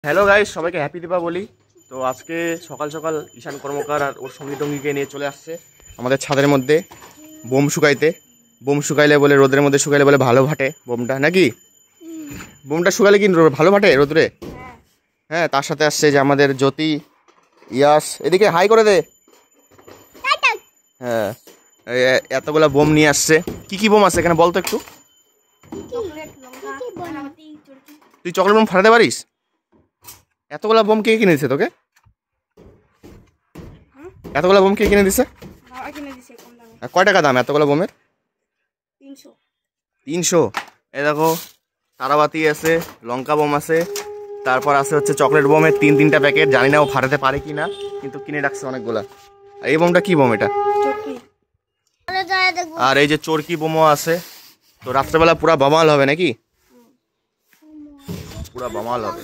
Hello guys, সবাইকে happy Deepavali. তো আজকে সকাল সকাল ঈশান কর্মকার আর ওর সঙ্গী টঙ্গীকে নিয়ে চলে আসছে আমাদের ছাদের মধ্যে বোম শুকাইতে। বোম শুকাইলে বলে, রোদের মধ্যে শুকাইলে বলে ভালো ফাটে বোমটা, নাকি? বোমটা শুকালে কি ভালো ফাটে রোদরে? হ্যাঁ, তার সাথে আসছে যে আমাদের জ্যোতি, ইয়াস, এদিকে হাই করে দে। হ্যাঁ, এতগুলা বোম নিয়ে আসছে। কি কি বোম আছে এখানে বলতো একটু। তুই চকলেট বোম ফাটাতে পারিস? এতগুলা বোম কে কিনে দিছে তোকে? এতগুলা বোম কে কিনে দিছে? কয় টাকা দাম এতগুলা বোমের? 300। এই দেখো, তারাবাতি আছে, লঙ্কা বোম আছে, তারপর আছে হচ্ছে চকলেট বোমের 3-3টা প্যাকেট। জানি না ও ফাটাতে পারে কিনা, কিন্তু কিনে রাখছে অনেকগুলা। আর এই বোমটা কি বোম এটা? আর এই যে চরকি বোমও আছে। তো রাত্রেবেলা পুরা বামাল হবে নাকি? পুরা বামাল হবে।